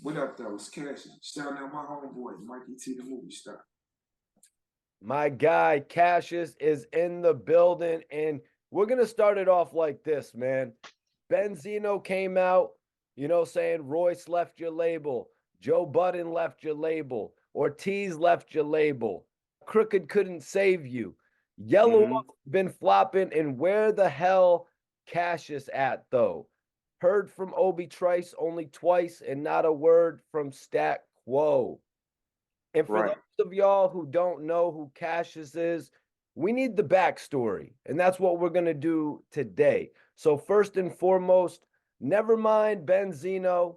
What up, though? It's Cashis. Shouting out my homeboy, Mikey T, the movie star. My guy Cashis is in the building, and we're gonna start it off like this, man. Benzino came out, saying Royce left your label, Joe Budden left your label, Ortiz left your label, Crooked couldn't save you. Yellow Mm-hmm. Wolf been flopping, and where the hell Cashis at though? Heard from Obi Trice only twice, and not a word from Stat Quo. And for those Right, of y'all who don't know who Cassius is, we need the backstory. And that's what we're going to do today. So, first and foremost, never mind Benzino.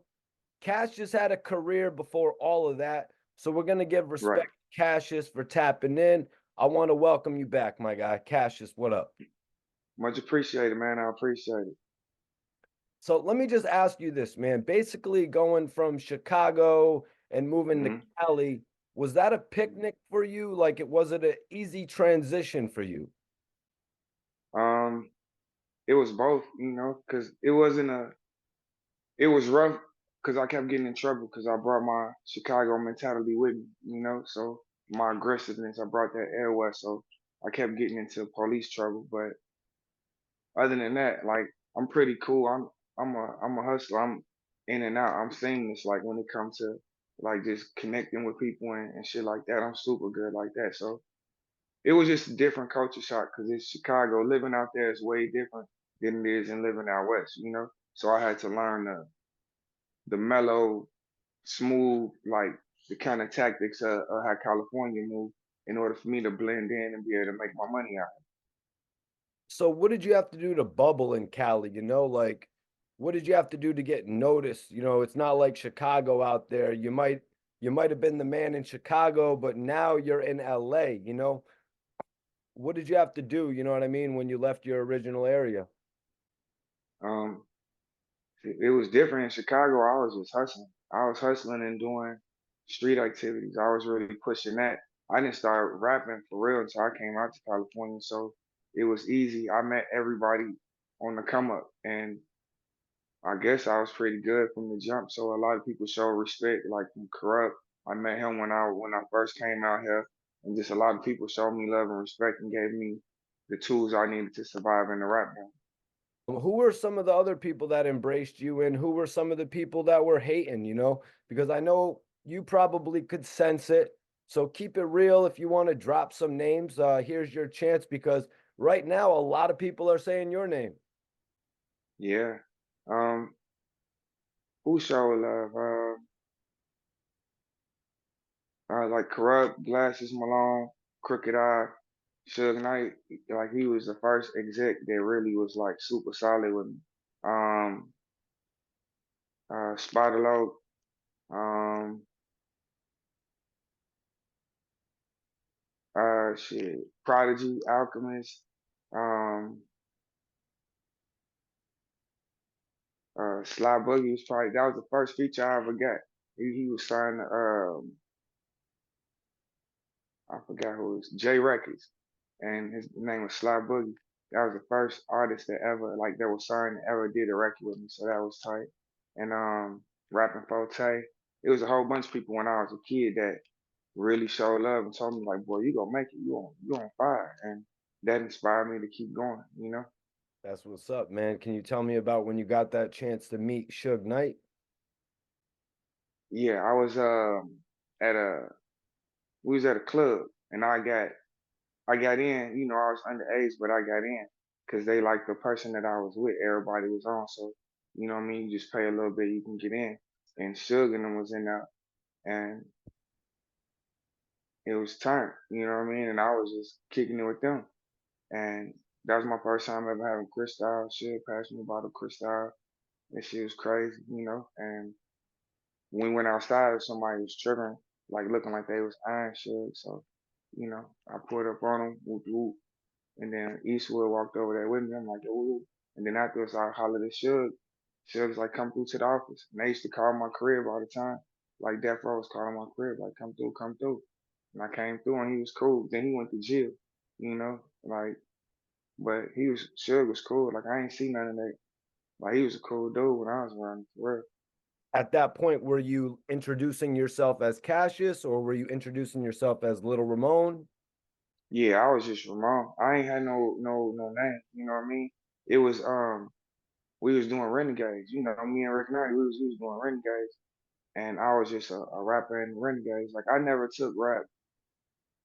Cassius had a career before all of that. So, we're going to give right. respect to Cassius for tapping in. I want to welcome you back, my guy. Cassius, what up? Much appreciated, man. I appreciate it. So, let me just ask you this, man. Basically, going from Chicago and moving to Mm-hmm. Cali, was that a picnic for you? Like, was it an easy transition for you? Um, it was both, because it was rough because I kept getting in trouble because I brought my Chicago mentality with me. So my aggressiveness, I brought that air west, so I kept getting into police trouble. But other than that, like I'm pretty cool. I'm a hustler. I'm in and out. I'm seamless. Like when it comes to like just connecting with people and shit like that, I'm super good like that. So it was just a different culture shock because it's Chicago. Living out there is way different than it is in living out west. So I had to learn the mellow, smooth, like the kind of tactics of how California move in order for me to blend in and be able to make my money out. So, what did you have to do to bubble in Cali? Like, what did you have to do to get noticed? It's not like Chicago out there. You might have been the man in Chicago, but now you're in LA. What did you have to do? You know what I mean? When you left your original area? Um, it was different in Chicago. I was just hustling. I was hustling and doing street activities. I was really pushing that. I didn't start rapping for real until I came out to California. So it was easy. I met everybody on the come up, and I guess I was pretty good from the jump. So a lot of people show respect, like from Corrupt. I met him when I first came out here, and just a lot of people showed me love and respect and gave me the tools I needed to survive in the rap game. Who were some of the other people that embraced you, and who were some of the people that were hating? Because I know you probably could sense it. So keep it real. If you want to drop some names, here's your chance, because right now a lot of people are saying your name. Yeah. Um, who showed love? Like Corrupt, Glasses Malone, Crooked Eye, Suge Knight. Like he was the first exec that really was like super solid with me. Um, Spider um, shit, Prodigy, Alchemist, um, Sly Boogie was probably that was the first feature I ever got. He was signed to I forgot who it was, J Records, and his name was Sly Boogie. That was the first artist that ever like that was signed that ever did a record with me, so that was tight. And rapping Forte, it was a whole bunch of people when I was a kid that really showed love and told me like, boy, you gonna make it, you on fire, and that inspired me to keep going. That's what's up, man. Can you tell me about when you got that chance to meet Suge Knight? Yeah, I was at a we was at a club and I got in, I was underage, but I got in because they liked the person that I was with. Everybody was on, so you know what I mean. You just pay a little bit, you can get in. And Suge and them was in there, and it was turned. You know what I mean. And I was just kicking it with them, and that was my first time ever having Cristal. Shit, passed me a bottle of Cristal. That shit was crazy. And when we went outside, somebody was tripping, like looking like they was iron Suge. So, I pulled up on them, whoop whoop. And then Eastwood walked over there with me. I'm like, ooh. And then afterwards, I hollered at Suge. Suge's like, come through to the office. And they used to call my crib all the time. Like Death Row was calling my crib, like, come through, come through. And I came through and he was cool. Then he went to jail, like, but Suge was cool. Like, I ain't see none of that. Like, he was a cool dude when I was around, for real. At that point, were you introducing yourself as Cassius or were you introducing yourself as Little Ramon? Yeah, I was just Ramon. I ain't had no name. You know what I mean? It was we was doing Renegades. You know, me and Rick Knight, we was doing Renegades, and I was just a rapper in Renegades. Like I never took rap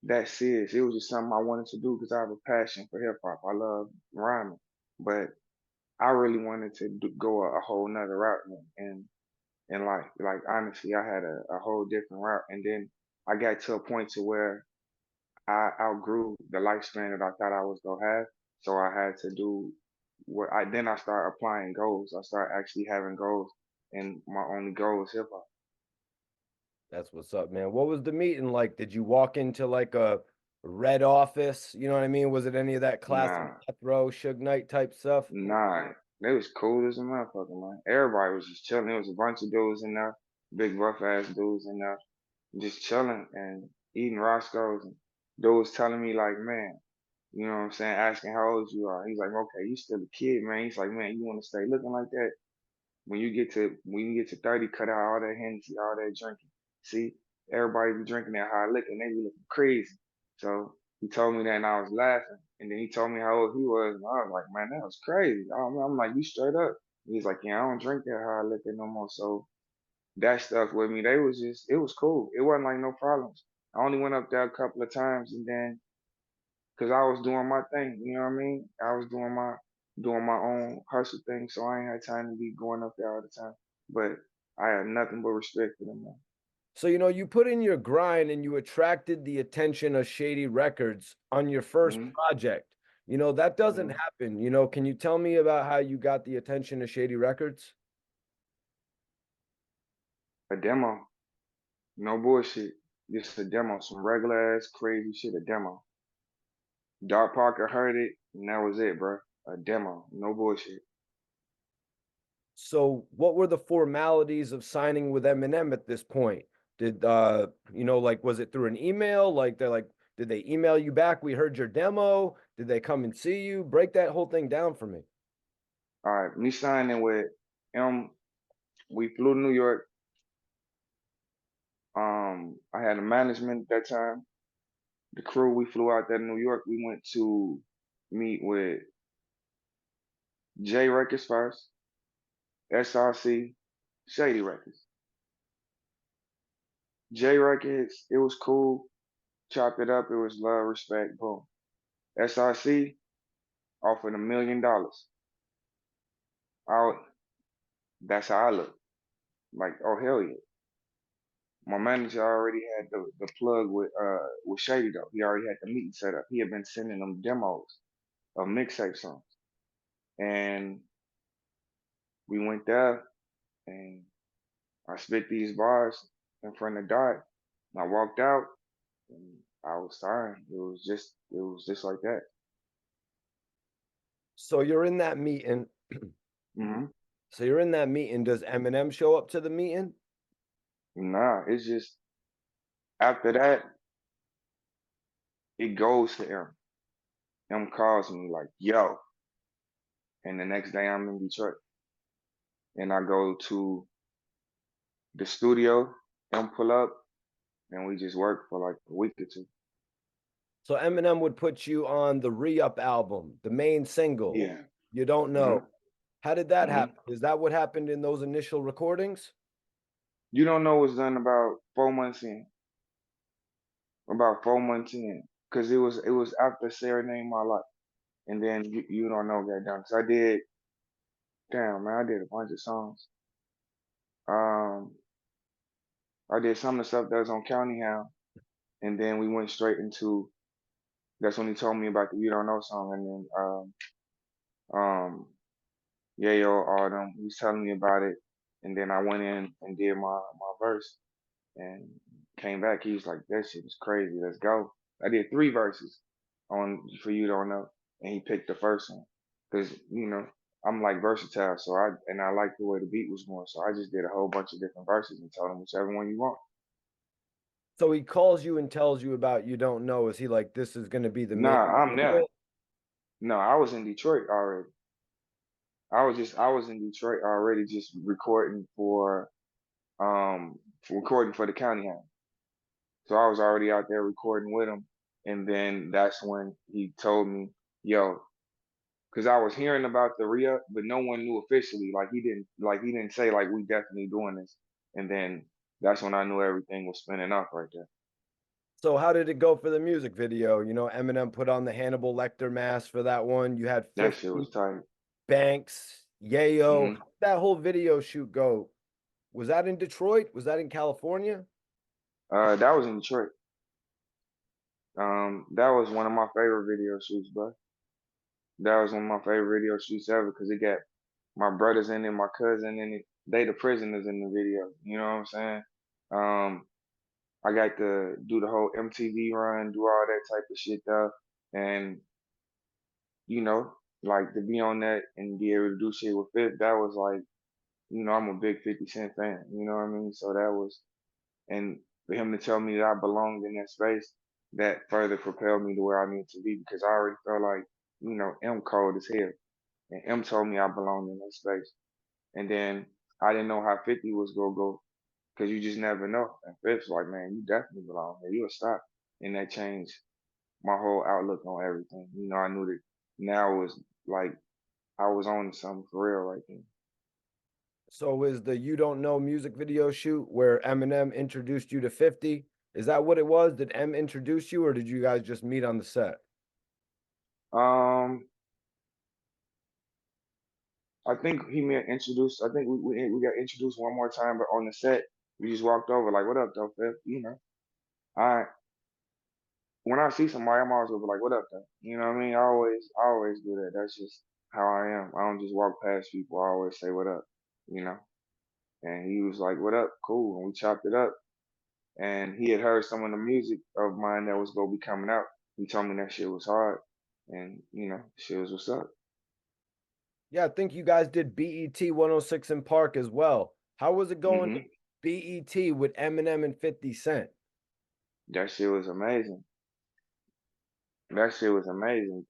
that serious. It was just something I wanted to do because I have a passion for hip hop. I love rhyming, but I really wanted to go a whole nother route, and like honestly, I had a whole different route, and then I got to a point to where I outgrew the lifespan that I thought I was gonna have, so I had to do what I then I started applying goals. I started actually having goals, and my only goal was hip hop. That's what's up, man. What was the meeting like? Did you walk into like a red office? You know what I mean? Was it any of that classic Nah, death row, Suge Knight type stuff? nah, they was cool as a motherfucker, man. Everybody was just chilling. There was a bunch of dudes in there, big rough ass dudes in there, just chilling and eating Roscoe's. And dudes telling me like, man, you know what I'm saying, asking how old you are. He's like, okay, you still a kid, man. He's like, man, you want to stay looking like that? When you get to 30, cut out all that Hennessy, all that drinking. See, everybody be drinking that high liquor and they be looking crazy. So he told me that and I was laughing. And then he told me how old he was, and I was like, man, that was crazy. I'm like, you straight up. He's like, yeah, I don't drink that high liquor no more. So that stuck with me. It was cool. It wasn't like no problems. I only went up there a couple of times and then because I was doing my thing. You know what I mean? I was doing my own hustle thing, so I ain't had time to be going up there all the time. But I had nothing but respect for them, man. So, you put in your grind and you attracted the attention of Shady Records on your first Hmm. project. That doesn't Hmm. happen. Can you tell me about how you got the attention of Shady Records? A demo, no bullshit. Just a demo, some regular ass crazy shit. A demo. Dark Parker heard it, and that was it, bro. A demo, no bullshit. So, what were the formalities of signing with Eminem at this point? Did was it through an email? Did they email you back? We heard your demo. Did they come and see you? Break that whole thing down for me. All right, me signing with M. We flew to New York. I had a management at that time. The crew, we flew out there to New York. We went to meet with J Records first, SRC, Shady Records. J Records, it was cool. Chopped it up. It was love, respect, boom. SRC offered $1 million. I, that's how I look. Like, oh hell yeah. My manager already had the plug with Shady though. He already had the meeting set up. He had been sending them demos of mixtape songs. And we went there and I spit these bars in front of Dot. And I walked out and I was signed. It was just like that. So you're in that meeting. Hmm. So you're in that meeting. Does Eminem show up to the meeting? Nah, it's just after that, it goes to M. M calls me like, yo. And the next day I'm in Detroit. And I go to the studio, M pull up, and we just work for like a week or two. So Eminem would put you on the Re-Up album, the main single. Yeah. You don't Hmm. know. How did that Hmm. happen? Is that what happened in those initial recordings? You don't know what's done about 4 months in. About 4 months in. Cause it was after Serenade My Life. And then you don't know got done. So I did a bunch of songs. Um I did some of the stuff that was on County Hound, and then we went straight into that's when he told me about the You Don't Know song, and then yeah, yo, all them, he was telling me about it, and then I went in and did my verse, and came back. He was like, "That shit is crazy. Let's go." I did 3 verses on For You Don't Know, and he picked the first one because I'm like versatile, so I liked the way the beat was going, so I just did a whole bunch of different verses and told him whichever one you want. So he calls you and tells you about You Don't Know. Is he like, this is going to be the main Nah, I'm there. single? No, I was in Detroit already. I was in Detroit already, just recording for. um, recording for the county house. So I was already out there recording with him, and then that's when he told me, "Yo," because I was hearing about the re-up, but no one knew officially. Like he didn't say like we definitely doing this. And then that's when I knew everything was spinning up right there. So how did it go for the music video? Eminem put on the Hannibal Lecter mask for that one. You had That shit 50, was tight. Banks, Yayo. Hmm How did that whole video shoot go? Was that in Detroit? Was that in California? That was in Detroit. That was one of my favorite video shoots, bro. That was one of my favorite video shoots ever because it got my brothers in it, my cousin in it. They the prisoners in the video. You know what I'm saying? Um, I got to do the whole MTV run, do all that type of shit though, and you know, like to be on that and be able to do shit with Fifth, that was like, I'm a big 50 Cent fan. You know what I mean? So that was, and for him to tell me that I belonged in that space, that further propelled me to where I need to be because I already felt like, M cold as hell, and M told me I belonged in that space, and then I didn't know how 50 was gonna go because you just never know. And Fifth's like, man, you definitely belong here. You a stop, and that changed my whole outlook on everything. I knew that now was like I was on to something for real right then. So is the You Don't Know music video shoot where Eminem introduced you to 50? Is that what it was? Did M introduce you or did you guys just meet on the set? Um, I think he meant introduced. I think we got introduced one more time, but on the set, we just walked over like, "What up, though, Fifth?" I when I see somebody, I'm always gonna be like, "What up, though?" You know what I mean? I always do that. That's just how I am. I don't just walk past people. I always say, "What up?" You know. And he was like, "What up?" Cool, and we chopped it up. And he had heard some of the music of mine that was gonna be coming out. He told me that shit was hard, and shit was what's up. Yeah, I think you guys did BET 106 in Park as well. How was it going to Hmm BET with Eminem and 50 Cent? That shit was amazing. That shit was amazing.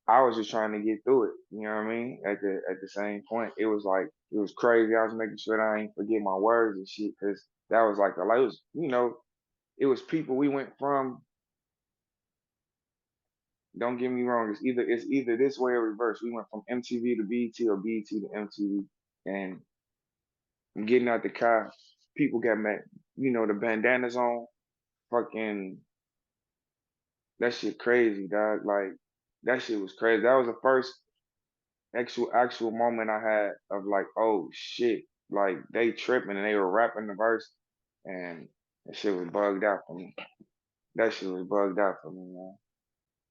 I was just trying to get through it. You know what I mean? At the same point, it was like it was crazy. I was making sure that I ain't forget my words and shit because that was like it was it was people we went from. Don't get me wrong. It's either this way or reverse. We went from MTV to BET or BET to MTV, and I'm getting out the car. People got mad. The bandanas on. Fucking that shit crazy, dog. Like that shit was crazy. That was the first actual moment I had of like, oh shit, like they tripping and they were rapping the verse, and that shit was bugged out for me. That shit was bugged out for me, man.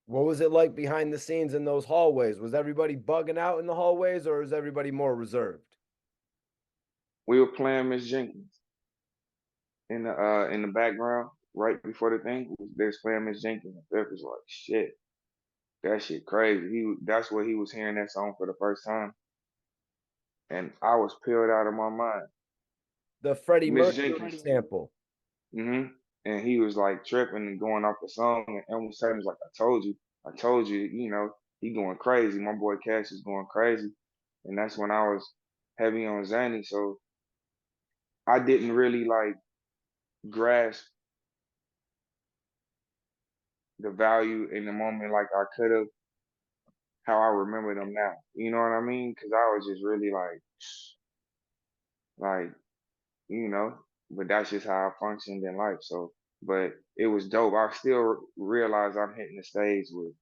What was it like behind the scenes in those hallways? Was everybody bugging out in the hallways or is everybody more reserved? We were playing Miss Jenkins in the background right before the thing. They was playing Miss Jenkins, and Fifth was like, shit, that shit crazy. That's where he was hearing that song for the first time, and I was peeled out of my mind. The Freddie Miss Mercury Jenkins. sample. hmm And he was like tripping and going off the song, and Eminem Satan was like, I told you, he going crazy. My boy Cash is going crazy." And that's when I was heavy on Zanny, so I didn't really like grasp the value in the moment like I could have, how I remember them now. You know what I mean? Because I was just really like, you know, but that's just how I functioned in life. So, but it was dope. I still realize I'm hitting the stage with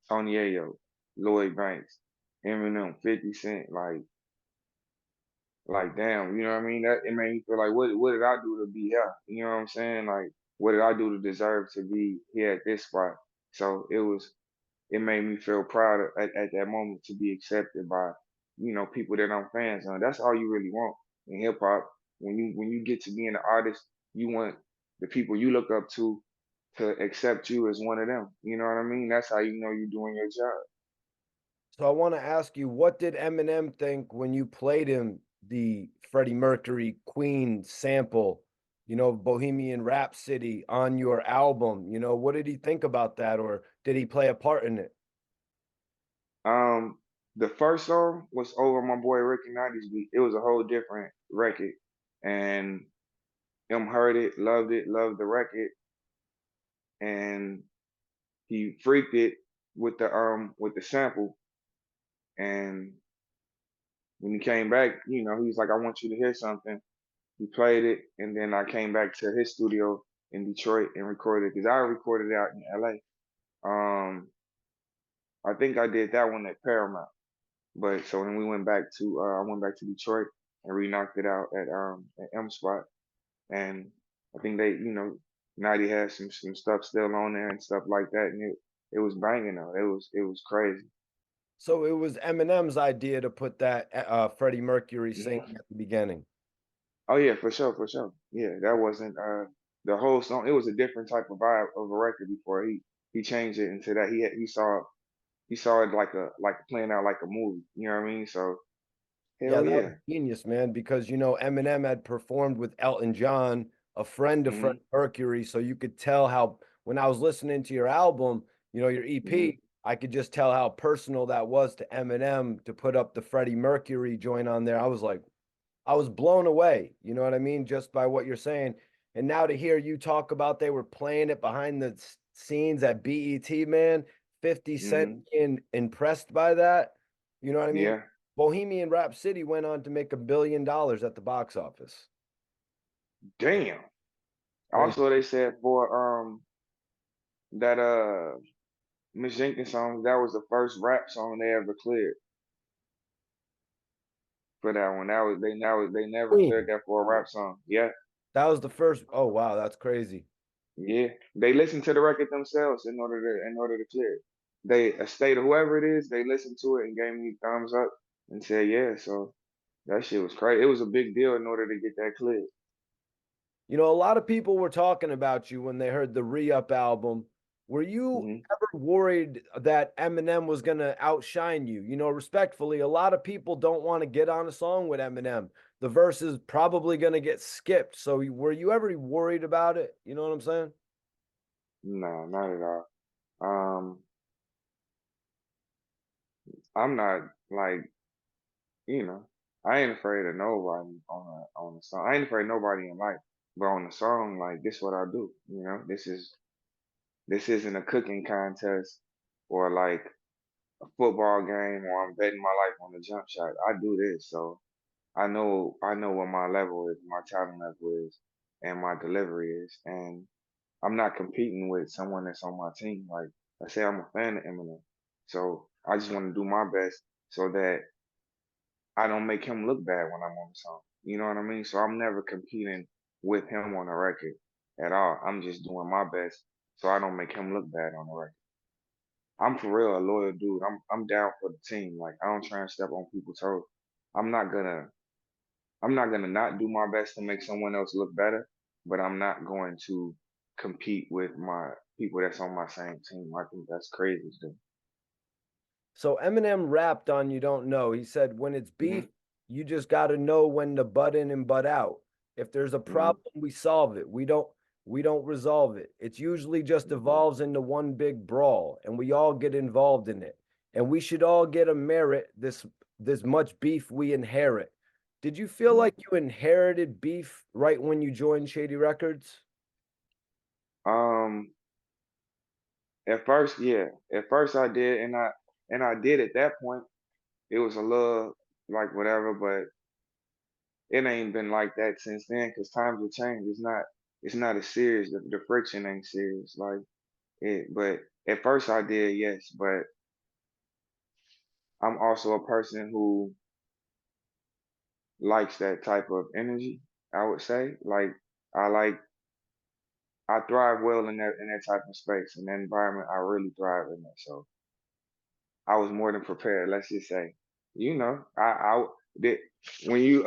Tony Ayo, Lloyd Banks, Eminem, 50 Cent, like damn, you know what I mean? That it made me feel like what did I do to be here? You know what I'm saying? Like what did I do to deserve to be here at this spot? So it made me feel proud at that moment to be accepted by, people that I'm fans of. That's all you really want in hip hop. When you get to being an artist, you want the people you look up to accept you as one of them. You know what I mean? That's how you know you're doing your job. So I want to ask you, what did Eminem think when you played him the Freddie Mercury Queen sample, Bohemian Rhapsody on your album? What did he think about that, or did he play a part in it? Um, The first song was over my boy Ricky Ninety's beat. It was a whole different record, and him heard it, loved the record, and he freaked it with the sample. And when he came back, you know, he was like, "I want you to hear something." He played it, and then I came back to his studio in Detroit and recorded because I recorded it out in LA. I think I did that one at Paramount. But so then we went back to I went back to Detroit and re knocked it out at M Spot. And I think they, you know, Naughty had some stuff still on there and stuff like that, and it was banging though. It was crazy. So it was Eminem's idea to put that Freddie Mercury singing Mhm. at the beginning. Oh yeah, for sure, for sure. Yeah, that wasn't the whole song. It was a different type of vibe of a record before he changed it into that. He saw it like playing out like a movie. You know what I mean? So Yeah, hell that was yeah. genius, man, because Eminem had performed with Elton John, a friend of Hmm. Freddie Mercury, so you could tell how when I was listening to your album, your Hmm. EP, I could just tell how personal that was to Eminem to put up the Freddie Mercury joint on there. I was like, I was blown away, you know what I mean, just by what you're saying. And now to hear you talk about they were playing it behind the scenes at BET, man, 50 Cent Hmm. being impressed by that, you know what I mean? Yeah. Bohemian Rhapsody went on to make $1 billion at the box office. Damn. Crazy. Also, they said for that Miss Jenkins song, that was the first rap song they ever cleared for that one. They never cleared Boom. that for a rap song. Yeah, That was the first. Oh, wow, that's crazy. yeah. They listened to the record themselves in order to clear it. They a state of whoever it is, they listened to it and gave me thumbs up and said yeah. So that shit was crazy. It was a big deal in order to get that cleared. A lot of people were talking about you when they heard the Re-Up album. Were you Hmm. ever worried that Eminem was going to outshine you? Respectfully, a lot of people don't want to get on a song with Eminem. The verse is probably going to get skipped. So were you ever worried about it? You know what I'm saying? No, not at all. Um, I'm not like you know, I ain't afraid of nobody on the song. I ain't afraid of nobody in life, but on the song, like this what I do. You know, this isn't a cooking contest or like a football game or I'm betting my life on the jump shot. I do this, so I know what my level is, my talent level is, and my delivery is, and I'm not competing with someone that's on my team. Like I say, I'm a fan of Eminem, so I just want to do my best so that I don't make him look bad when I'm on the song. You know what I mean? So I'm never competing with him on the record at all. I'm just doing my best so I don't make him look bad on the record. I'm for real a loyal dude. I'm down for the team. Like I don't try and step on people's toes. I'm not gonna I'm not gonna not do my best to make someone else look better, but I'm not going to compete with my people that's on my same team. I think that's crazy to do. So Eminem rapped on You Don't Know. He said, when it's beef, Hmm. you just got to know when to butt in and butt out. If there's a Hmm. problem, we solve it. We don't resolve it. It's usually just Hmm. evolves into one big brawl, and we all get involved in it. And we should all get a merit this much beef we inherit. Did you feel like Hmm. you inherited beef right when you joined Shady Records? Um, At first, yeah. At first I did, and I did at that point. It was a little like whatever, but it ain't been like that since then because times have changed. It's not as serious. The friction ain't serious like it. But at first I did, yes. But I'm also a person who likes that type of energy. I would say, like I like I thrive well in that type of space in that environment. I really thrive in that. So I was more than prepared. Let's just say, I did when you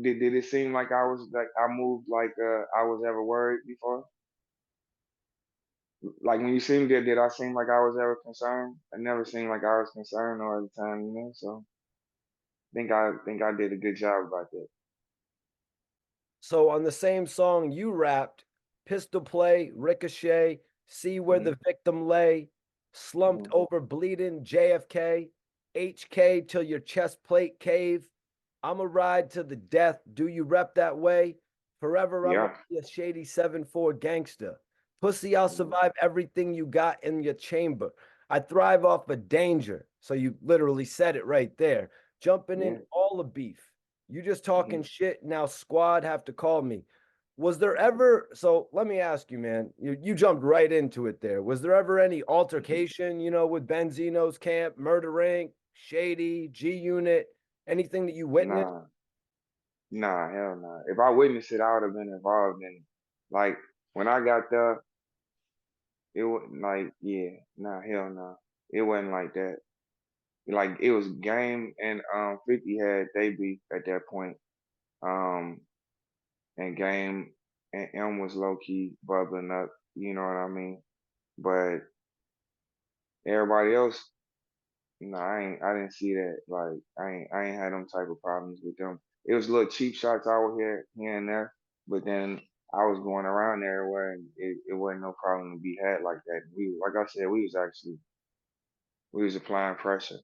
did it seem like I was like I moved like I was ever worried before? Like when you seemed did I seem like I was ever concerned? I never seemed like I was concerned all the time, you know. So I think I did a good job about that. So on the same song you rapped, Pistol Play, Ricochet, See Where Hmm. the Victim Lay. slumped over bleeding JFK, HK till your chest plate cave. I'ma ride to the death. Do you rep that way? Forever I'ma Yeah. be a shady 7-4 gangster. Pussy, I'll Mm, survive everything you got in your chamber. I thrive off of danger. So you literally said it right there. Jumping in yeah. all the beef. You just talking Mhm. shit. Now squad have to call me. Was there ever, so let me ask you, man, you jumped right into it there. Was there ever any altercation, with Benzino's camp, Murder Inc., Shady, G Unit, anything that you witnessed? Nah, nah, hell nah. If I witnessed it, I would have been involved in it. Like when I got there, it wasn't like, yeah, nah, hell nah. It wasn't like that. Like it was Game and 50 had they beef at that point. Um, and Game and M was low key bubbling up. You know what I mean? But everybody else, no, I didn't see that. Like I ain't had them type of problems with them. It was little cheap shots out here and there, but then I was going around everywhere and it wasn't no problem to be had like that. Like I said, we was applying pressure.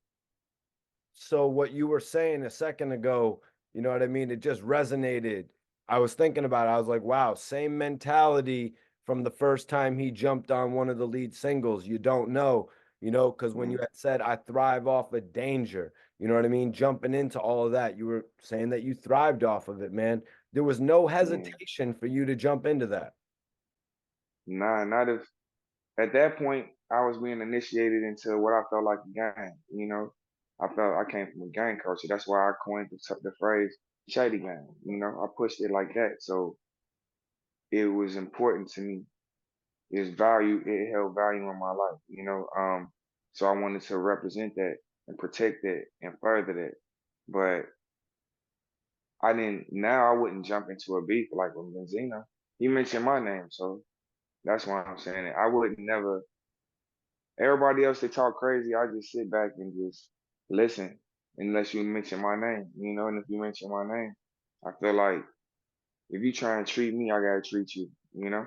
So what you were saying a second ago, you know what I mean? It just resonated. I was thinking about it. I was like, wow, same mentality from the first time he jumped on one of the lead singles. You don't know, because when you Mm, had said, I thrive off of danger, you know what I mean? Jumping into all of that, you were saying that you thrived off of it, man. There was no yeah. hesitation for you to jump into that. Nah, not if at that point I was being initiated into what I felt like a gang. I felt I came from a gang culture. That's why I coined the phrase Shady Gang. I pushed it like that. So it was important to me. It held value in my life. So I wanted to represent that and protect that and further that. But I wouldn't jump into a beef like with Benzino. He mentioned my name, so that's why I'm saying it. I would never Everybody else they talk crazy, I just sit back and just listen unless you mention my name. And if you mention my name, I feel like if you try and treat me, I gotta treat you, you know?